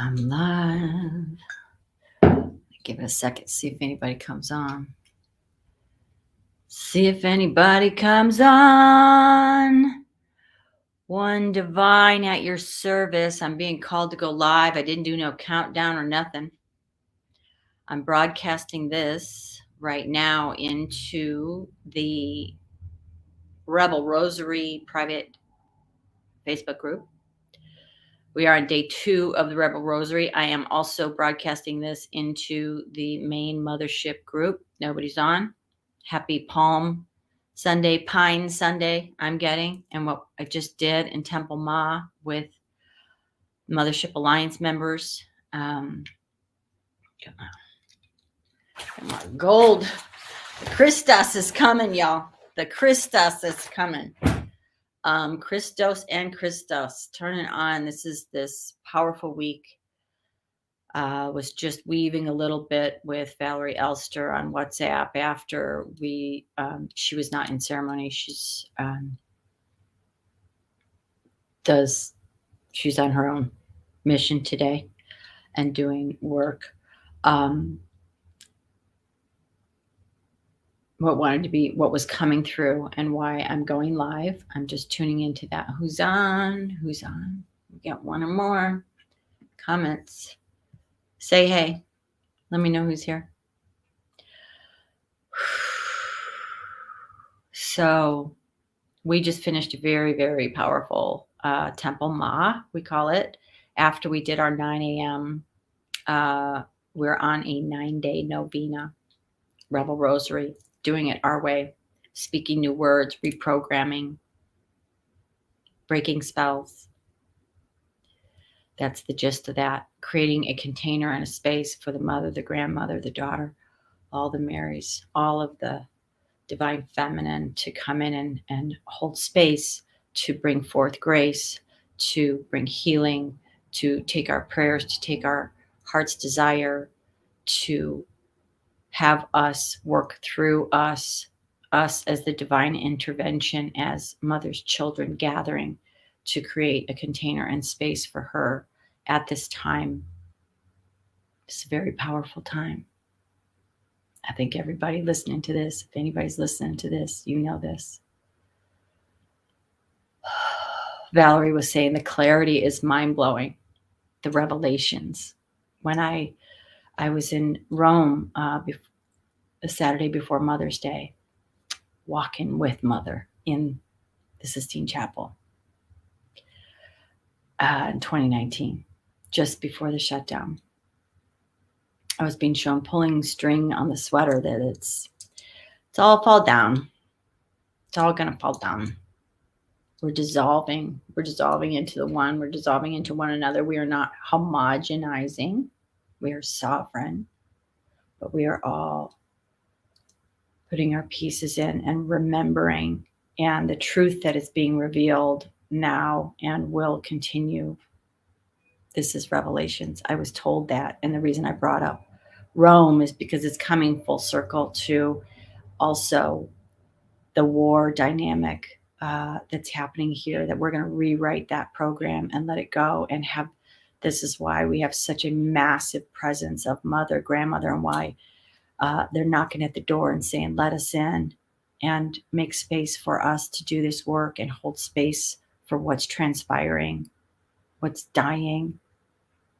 I'm live. Give it a second, see if anybody comes on. See if anybody comes on. One Divine at your service. I'm being called to go live. I didn't do no countdown or nothing. I'm broadcasting this right now into the Rebel Rosary private Facebook group. We are on day 2 of the Rebel Rosary. I am also broadcasting this into the main mothership group. Nobody's on. Happy Palm Sunday, Pine Sunday, I'm getting. And what I just did in Temple Ma with Mothership Alliance members. Come on, gold. The Christos is coming, y'all. The Christos is coming. Christos and Christos, turn it on. This powerful week. Was just weaving a little bit with Valerie Elster on WhatsApp after she was not in ceremony. She's on her own mission today and doing work. What was coming through and why I'm going live. I'm just tuning into that. Who's on? We got one or more comments. Say hey. Let me know who's here. So we just finished a very, very powerful Temple Ma, we call it. After we did our 9 a.m., we're on a 9-day novena, Rebel Rosary, doing it our way, speaking new words, reprogramming, breaking spells. That's the gist of that. Creating a container and a space for the mother, the grandmother, the daughter, all the Marys, all of the divine feminine to come in and hold space to bring forth grace, to bring healing, to take our prayers, to take our heart's desire, to have us work through us as the divine intervention, as mother's children gathering to create a container and space for her at this time. It's a very powerful time. I think everybody listening to this, if anybody's listening to this, you know this. Valerie was saying the clarity is mind-blowing, the revelations. When I was in Rome the Saturday before Mother's Day, walking with Mother in the Sistine Chapel in 2019, just before the shutdown. I was being shown pulling string on the sweater that it's all fall down. It's all going to fall down. We're dissolving. We're dissolving into the one. We're dissolving into one another. We are not homogenizing. We are sovereign. But we are all putting our pieces in and remembering. And the truth that is being revealed now and will continue. This is Revelations. I was told that. And the reason I brought up Rome is because it's coming full circle to also the war dynamic that's happening here, that we're going to rewrite that program and let it go and have. This is why we have such a massive presence of mother, grandmother, and why they're knocking at the door and saying, let us in and make space for us to do this work and hold space for what's transpiring, what's dying,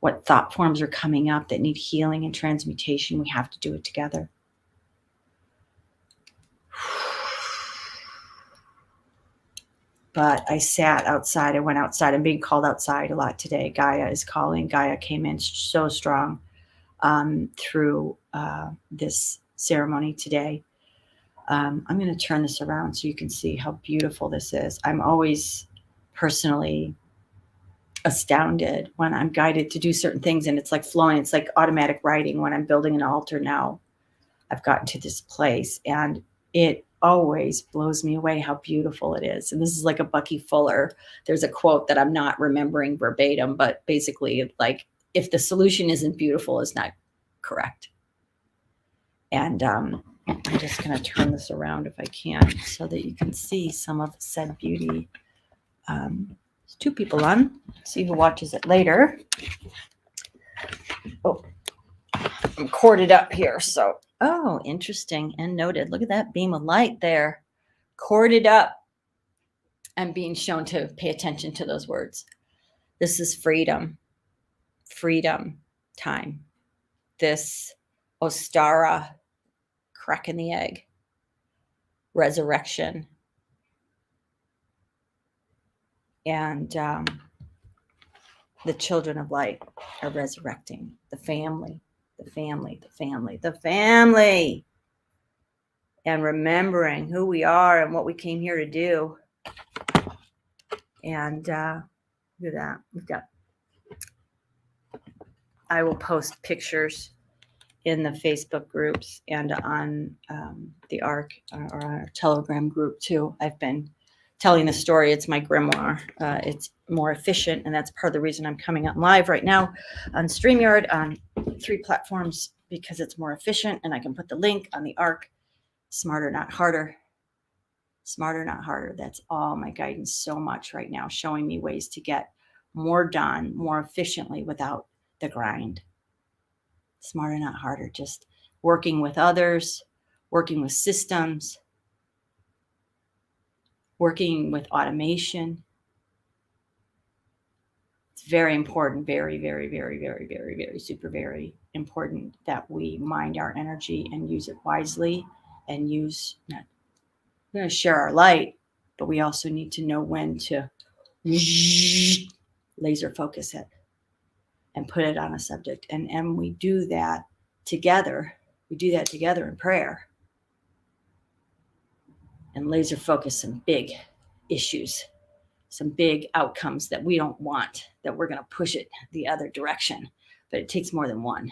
what thought forms are coming up that need healing and transmutation. We have to do it together. But I sat outside. I went outside. I'm being called outside a lot today. Gaia is calling. Gaia came in so strong through this ceremony today. I'm going to turn this around so you can see how beautiful this is. I'm always personally astounded when I'm guided to do certain things and it's like flowing. It's like automatic writing when I'm building an altar now. I've gotten to this place and it always blows me away how beautiful it is. And this is like a Bucky Fuller. There's a quote that I'm not remembering verbatim, but basically like, if the solution isn't beautiful, it's not correct. And I'm just going to turn this around if I can so that you can see some of said beauty. There's 2 people on. See who watches it later. Oh, I'm corded up here. So, oh, interesting and noted. Look at that beam of light there. Corded up. I'm being shown to pay attention to those words. This is freedom. Freedom time. This Ostara, cracking the egg. Resurrection. And the children of light are resurrecting. The family, the family, the family, the family. And remembering who we are and what we came here to do. And look at that. We've got, I will post pictures in the Facebook groups and on the ARC or our Telegram group too. I've been telling the story. It's my grimoire. It's more efficient, and that's part of the reason I'm coming on live right now on StreamYard on 3 platforms, because it's more efficient, and I can put the link on the ARC. Smarter, not harder. Smarter, not harder. That's all my guidance so much right now, showing me ways to get more done more efficiently without the grind. Smarter, not harder. Just working with others, working with systems, working with automation. It's very important, very, very, very, very, very, very, super, very important that we mind our energy and use it wisely and use, not, we're going to share our light, but we also need to know when to laser focus it and put it on a subject. And we do that together. We do that together in prayer and laser focus some big issues, some big outcomes that we don't want, that we're going to push it the other direction. But it takes more than one.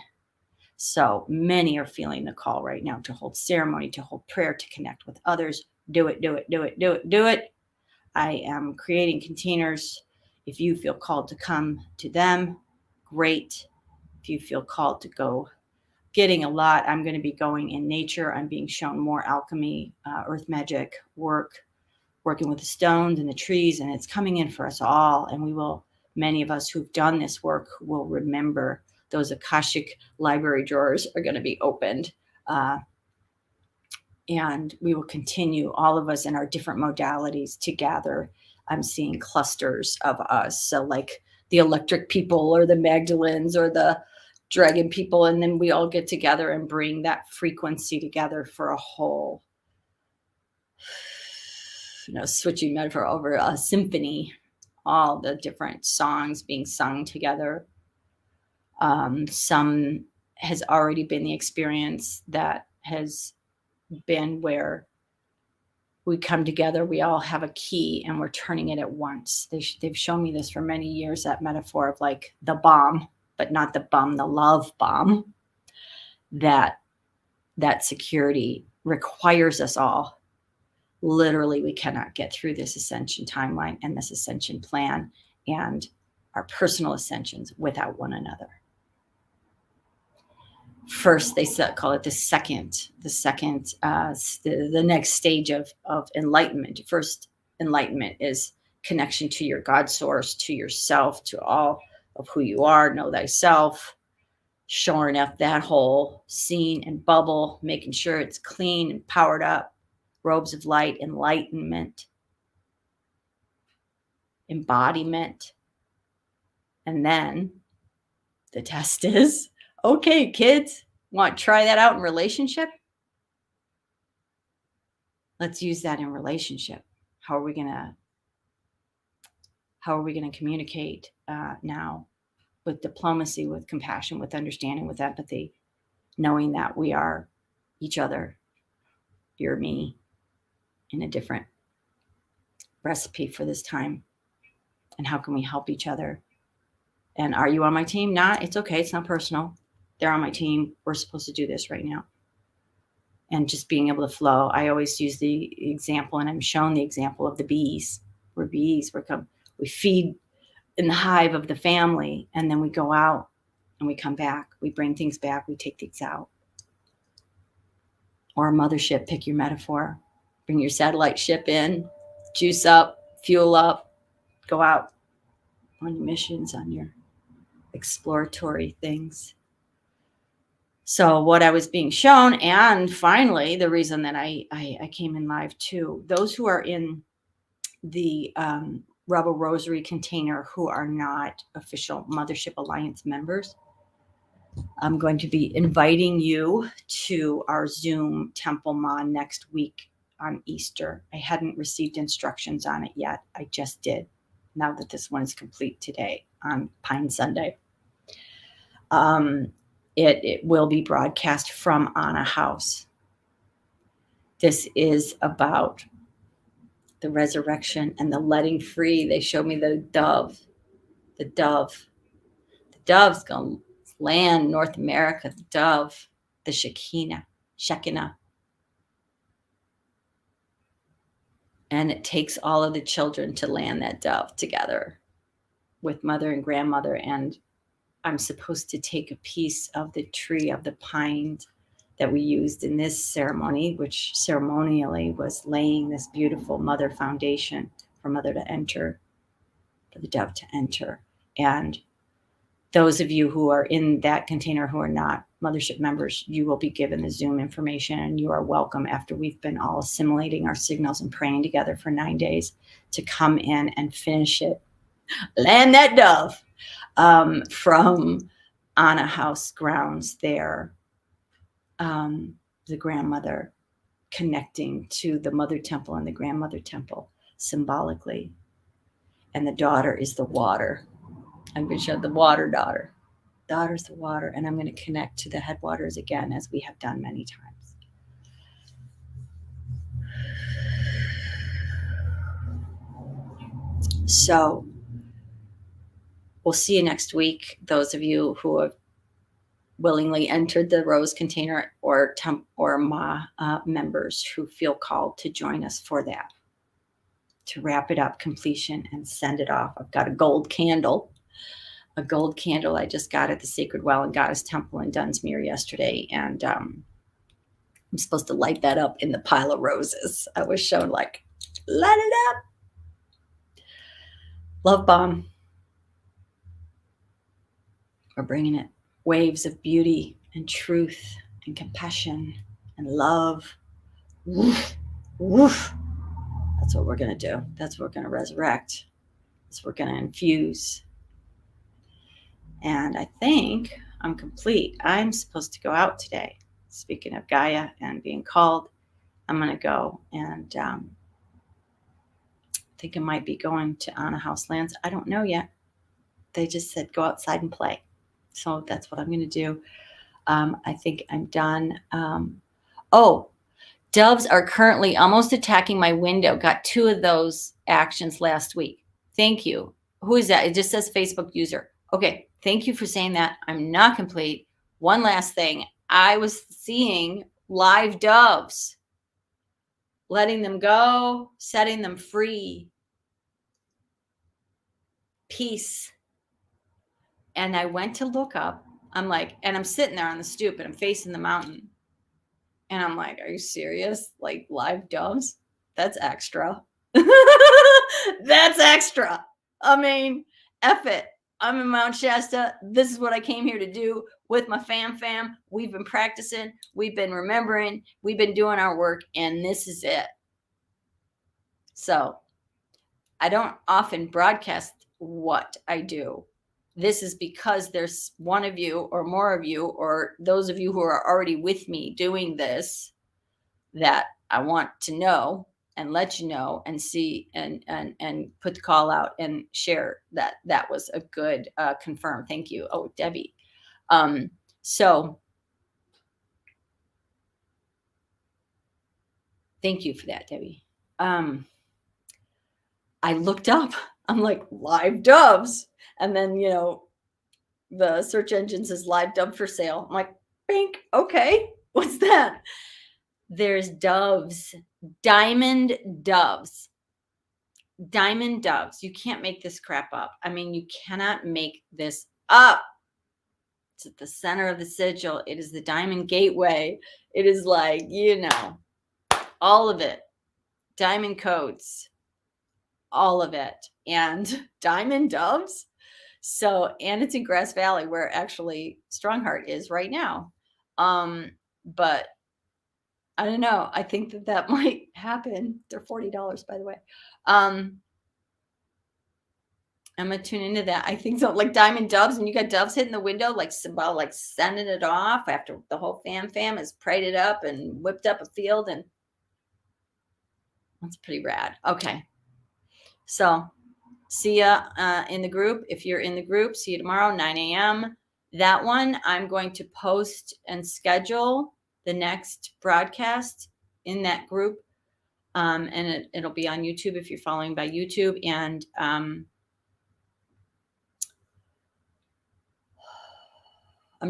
So many are feeling the call right now to hold ceremony, to hold prayer, to connect with others. Do it, do it, do it, do it, do it. I am creating containers. If you feel called to come to them, great. If you feel called to go getting a lot, I'm going to be going in nature. I'm being shown more alchemy, earth magic work, working with the stones and the trees, and it's coming in for us all. And we will, many of us who've done this work will remember those Akashic library drawers are going to be opened. And we will continue, all of us in our different modalities, to gather. I'm seeing clusters of us. So like the electric people or the Magdalens or the dragon people, and then we all get together and bring that frequency together for a whole, switching metaphor over a symphony, all the different songs being sung together. Some has already been the experience that has been where we come together, we all have a key and we're turning it at once. They've shown me this for many years, that metaphor of like the bomb, but not the bum, the love bomb. That security requires us all. Literally, we cannot get through this ascension timeline and this ascension plan and our personal ascensions without one another. First, they call it the next stage of enlightenment. First enlightenment is connection to your God source, to yourself, to all of who you are. Know thyself, shoring up that whole scene and bubble, making sure it's clean and powered up. Robes of light, enlightenment, embodiment. And then the test is, okay, kids, want to try that out in relationship? Let's use that in relationship. How are we going to communicate now with diplomacy, with compassion, with understanding, with empathy, knowing that we are each other, you're me, in a different recipe for this time? And how can we help each other? And are you on my team? Not, it's okay. It's not personal. They're on my team. We're supposed to do this right now. And just being able to flow. I always use the example, and I'm shown the example of the bees. We're bees. We feed in the hive of the family, and then we go out and we come back. We bring things back. We take things out. Or a mothership, pick your metaphor. Bring your satellite ship in, juice up, fuel up, go out on your missions, on your exploratory things. So what I was being shown, and finally, the reason that I came in live too, those who are in the Rebel Rosary container who are not official Mothership Alliance members, I'm going to be inviting you to our Zoom Temple Ma next week on Easter. I hadn't received instructions on it yet. I just did, now that this one is complete today on Pine Sunday. It will be broadcast from Anna House. This is about the resurrection and the letting free. They showed me the dove. The dove. The dove's going to land North America. The dove. The Shekinah. And it takes all of the children to land that dove together with mother and grandmother. And I'm supposed to take a piece of the tree of the pine that we used in this ceremony, which ceremonially was laying this beautiful mother foundation for mother to enter, for the dove to enter. And those of you who are in that container who are not Mothership members, you will be given the Zoom information, and you are welcome, after we've been all assimilating our signals and praying together for 9 days, to come in and finish it. Land that dove from Anna House grounds there. The grandmother connecting to the mother temple and the grandmother temple symbolically. And the daughter is the water. I'm going to show the water daughter. Daughter's the water. And I'm going to connect to the headwaters again, as we have done many times. So we'll see you next week. Those of you who have willingly entered the Rose container, or Ma members who feel called to join us for that, to wrap it up, completion, and send it off. I've got a gold candle I just got at the Sacred Well and Goddess Temple in Dunsmuir yesterday, and I'm supposed to light that up in the pile of roses. I was shown, like, light it up. Love bomb. We're bringing it. Waves of beauty and truth and compassion and love. Woof, woof. That's what we're going to do. That's what we're going to resurrect. That's what we're going to infuse. And I think I'm complete. I'm supposed to go out today. Speaking of Gaia and being called, I'm going to go, and I think I might be going to Anna House Lands. I don't know yet. They just said go outside and play. So that's what I'm going to do. I think I'm done. Doves are currently almost attacking my window. Got 2 of those actions last week. Thank you. Who is that? It just says Facebook user. Okay. Thank you for saying that. I'm not complete. One last thing. I was seeing live doves, letting them go, setting them free. Peace. And I went to look up. I'm like, and I'm sitting there on the stoop and I'm facing the mountain. And I'm like, are you serious? Like, live doves? That's extra. That's extra. I mean, F it. I'm in Mount Shasta. This is what I came here to do with my fam. We've been practicing. We've been remembering. We've been doing our work. And this is it. So I don't often broadcast what I do. This is because there's one of you or more of you, or those of you who are already with me doing this, that I want to know and let you know and see and put the call out and share that was a good confirm. Thank you. Oh, Debbie. So thank you for that, Debbie. I looked up, I'm like, live doves. And then, the search engine says live dove for sale. I'm like, bink. Okay. What's that? There's doves, diamond doves. Diamond doves. You can't make this crap up. I mean, you cannot make this up. It's at the center of the sigil. It is the diamond gateway. It is like, all of it. Diamond codes. All of it. And diamond doves. So, and it's in Grass Valley where actually Strongheart is right now. But I don't know. I think that that might happen. They're $40, by the way. I'm gonna tune into that. I think so, like diamond doves, and you got doves hitting the window, like about like sending it off after the whole fam has prayed it up and whipped up a field, and that's pretty rad. Okay, so see ya in the group. If you're in the group, see you tomorrow, 9 a.m. That one, I'm going to post and schedule the next broadcast in that group. And it'll be on YouTube if you're following by YouTube. And I'm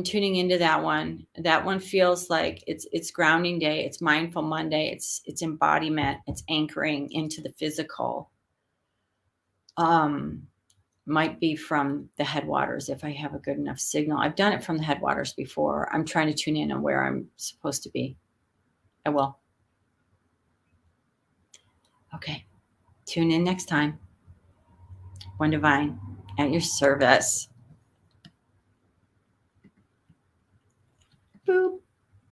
tuning into that one. That one feels like it's grounding day. It's mindful Monday. It's embodiment. It's anchoring into the physical. Might be from the headwaters if I have a good enough signal. I've done it from the headwaters before. I'm trying to tune in on where I'm supposed to be. I will. Okay. Tune in next time. One Divine at your service. Boop.